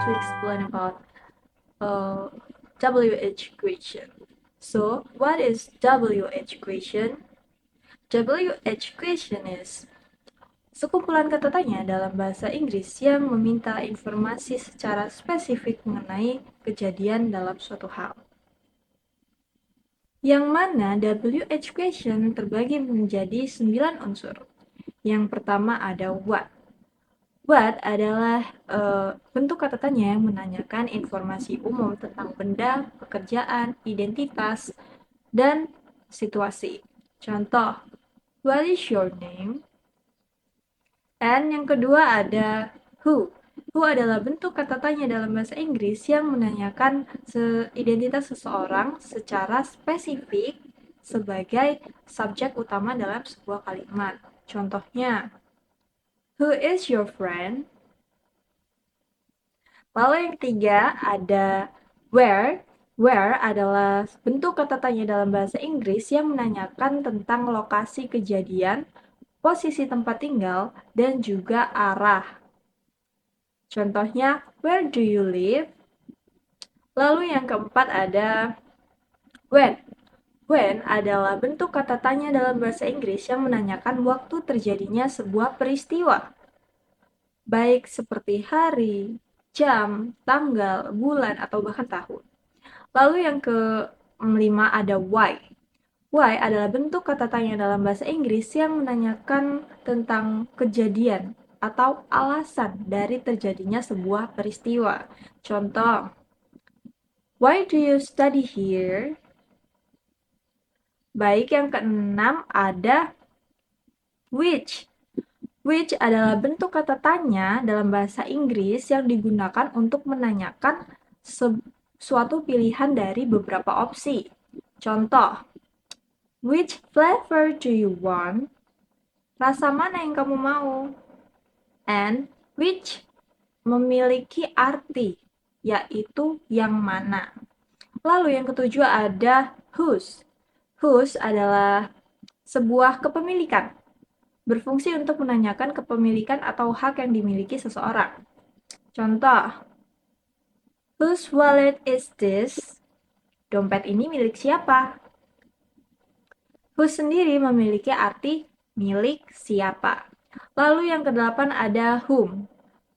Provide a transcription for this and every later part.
to explain about WH question. So, what is WH question? WH question is sekumpulan kata tanya dalam bahasa Inggris yang meminta informasi secara spesifik mengenai kejadian dalam suatu hal. Yang mana WH question terbagi menjadi 9 unsur. Yang pertama ada what. What adalah bentuk kata tanya yang menanyakan informasi umum tentang benda, pekerjaan, identitas, dan situasi. Contoh, what is your name? And yang kedua ada who. Who adalah bentuk kata tanya dalam bahasa Inggris yang menanyakan identitas seseorang secara spesifik sebagai subjek utama dalam sebuah kalimat. Contohnya, who is your friend? Lalu yang ketiga ada where. Where adalah bentuk kata tanya dalam bahasa Inggris yang menanyakan tentang lokasi kejadian, posisi tempat tinggal, dan juga arah. Contohnya, where do you live? Lalu yang keempat ada when. When adalah bentuk kata tanya dalam bahasa Inggris yang menanyakan waktu terjadinya sebuah peristiwa. Baik seperti hari, jam, tanggal, bulan, atau bahkan tahun. Lalu yang kelima ada why. Why adalah bentuk kata tanya dalam bahasa Inggris yang menanyakan tentang kejadian atau alasan dari terjadinya sebuah peristiwa. Contoh, why do you study here? Baik, yang keenam ada which. Which adalah bentuk kata tanya dalam bahasa Inggris yang digunakan untuk menanyakan suatu pilihan dari beberapa opsi. Contoh, which flavor do you want? Rasa mana yang kamu mau? And which memiliki arti, yaitu yang mana. Lalu yang ketujuh ada whose. Whose adalah sebuah kepemilikan, berfungsi untuk menanyakan kepemilikan atau hak yang dimiliki seseorang. Contoh, whose wallet is this? Dompet ini milik siapa? Whose sendiri memiliki arti milik siapa. Lalu yang kedelapan ada whom.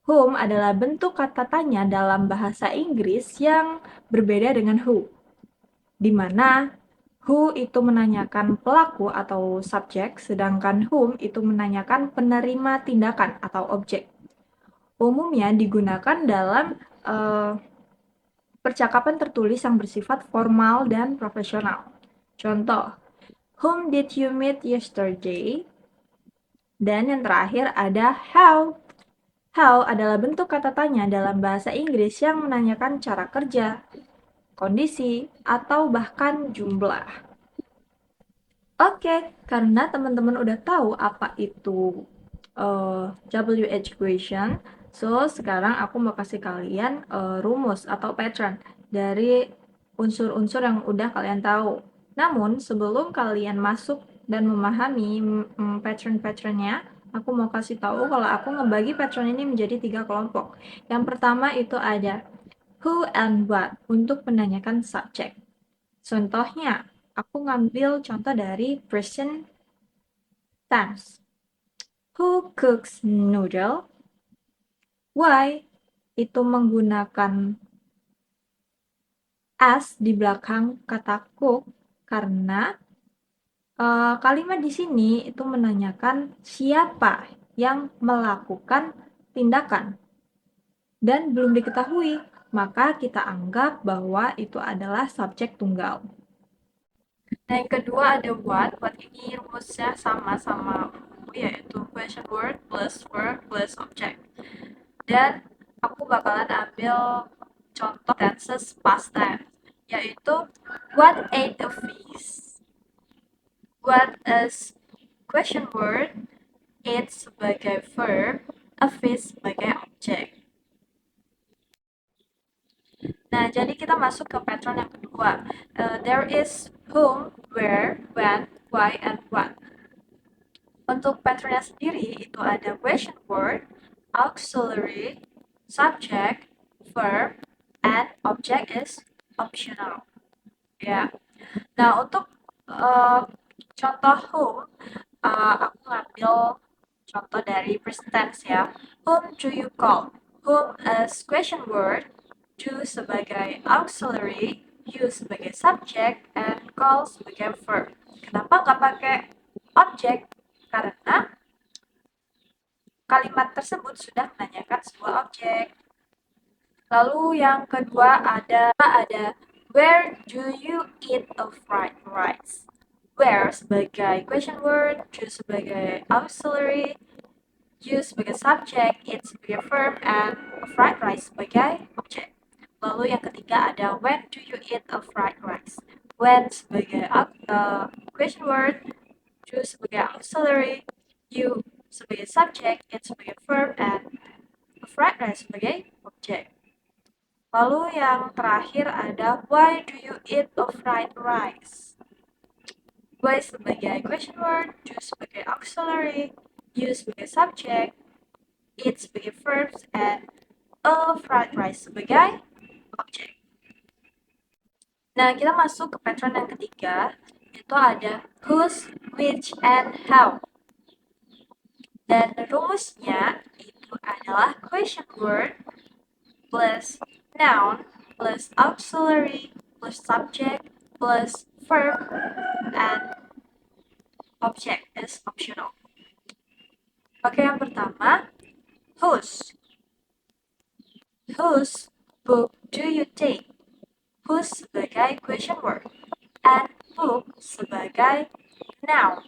Whom adalah bentuk kata tanya dalam bahasa Inggris yang berbeda dengan who, di mana who itu menanyakan pelaku atau subjek, sedangkan whom itu menanyakan penerima tindakan atau objek. Umumnya digunakan dalam percakapan tertulis yang bersifat formal dan profesional. Contoh, whom did you meet yesterday? Dan yang terakhir ada how. How adalah bentuk kata tanya dalam bahasa Inggris yang menanyakan cara kerja, kondisi, atau bahkan jumlah. Oke, karena teman-teman udah tahu apa itu WH question, so sekarang aku mau kasih kalian rumus atau pattern dari unsur-unsur yang udah kalian tahu. Namun, sebelum kalian masuk dan memahami pattern-patternnya, aku mau kasih tahu kalau aku ngebagi pattern ini menjadi 3 kelompok. Yang pertama itu ada who and what untuk menanyakan subjek. Contohnya, aku ngambil contoh dari present tense. Who cooks noodle? Why? Itu menggunakan as di belakang kata cook karena kalimat di sini itu menanyakan siapa yang melakukan tindakan dan belum diketahui, maka kita anggap bahwa itu adalah subjek tunggal. Nah, yang kedua ada what. What ini rumusnya sama-sama yaitu question word plus verb plus object. Dan aku bakalan ambil contoh tenses past tense, yaitu what ate a fish. What is question word, ate sebagai verb, a fish sebagai objek. Nah, jadi kita masuk ke pattern yang kedua. There is whom, where, when, why, and what. Untuk patternnya sendiri itu ada question word, auxiliary, subject, verb, and object is optional. Ya. Nah, untuk contoh whom, aku ngambil contoh dari present tense ya. Whom do you call? Whom as question word, do sebagai auxiliary, you sebagai subject, and call sebagai verb. Kenapa nggak pakai objek? Karena kalimat tersebut sudah menanyakan sebuah objek. Lalu yang kedua ada where do you eat a fried rice? Where sebagai question word, do sebagai auxiliary, you sebagai subject, it sebagai verb, and a fried rice sebagai objek. Lalu yang ketiga ada when do you eat a fried rice? When sebagai question word, do sebagai auxiliary, you sebagai subject, it sebagai verb, and a fried rice sebagai objek. Lalu yang terakhir ada why do you eat a fried rice? Why sebagai question word, do sebagai auxiliary, you sebagai subject, it sebagai verbs, and a fried rice sebagai objek. Nah, kita masuk ke pattern yang ketiga, itu ada whose, which, and how. Dan rumusnya itu adalah question word plus noun plus auxiliary plus subject plus verb and object is optional. Oke, yang pertama, whose. Whose book do you take? Whose sebagai question word and book sebagai noun.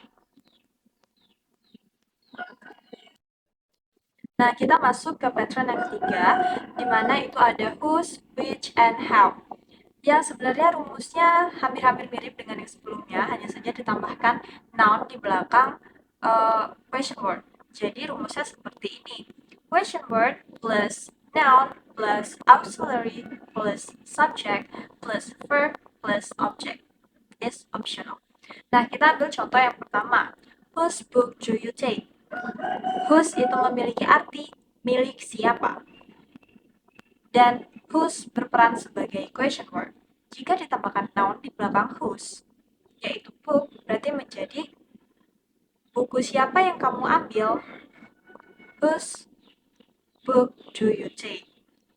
Nah, kita masuk ke pattern yang ketiga, di mana itu ada whose, which, and how. Yang sebenarnya rumusnya hampir-hampir mirip dengan yang sebelumnya, hanya saja ditambahkan noun di belakang question word. Jadi rumusnya seperti ini. Question word plus noun plus auxiliary plus subject plus verb plus object is optional. Nah, kita ambil contoh yang pertama. Whose book do you take? Whose itu memiliki arti milik siapa. Dan whose berperan sebagai question word. Jika ditambahkan noun di belakang whose, yaitu book, berarti menjadi buku siapa yang kamu ambil? Whose book do you take?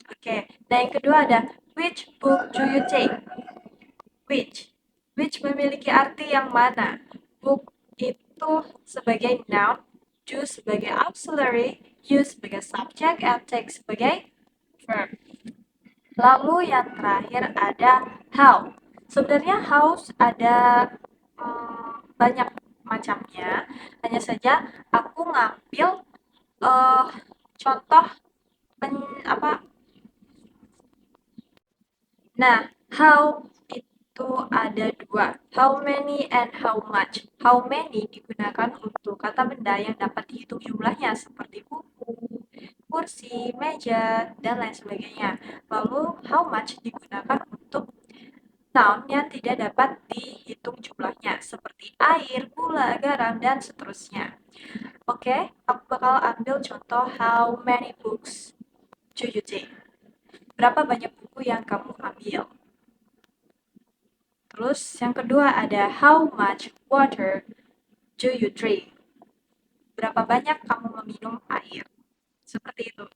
Oke, nah yang kedua ada which book do you take? Which. Which memiliki arti yang mana? Book itu sebagai noun, do sebagai auxiliary, you sebagai subject, and take sebagai verb. Lalu yang terakhir ada how. Sebenarnya how ada banyak macamnya, hanya saja aku ngambil contoh Nah, how itu ada dua, how many and how much. How many digunakan untuk kata benda yang dapat dihitung jumlahnya seperti buku, kursi, meja, dan lain sebagainya. Lalu how much digunakan untuk noun yang tidak dapat dihitung jumlahnya seperti air, gula, garam, dan seterusnya. Oke, aku bakal ambil contoh how many books do you take? Berapa banyak buku yang kamu ambil? Terus yang kedua ada how much water do you drink? Berapa banyak kamu meminum air? Seperti itu.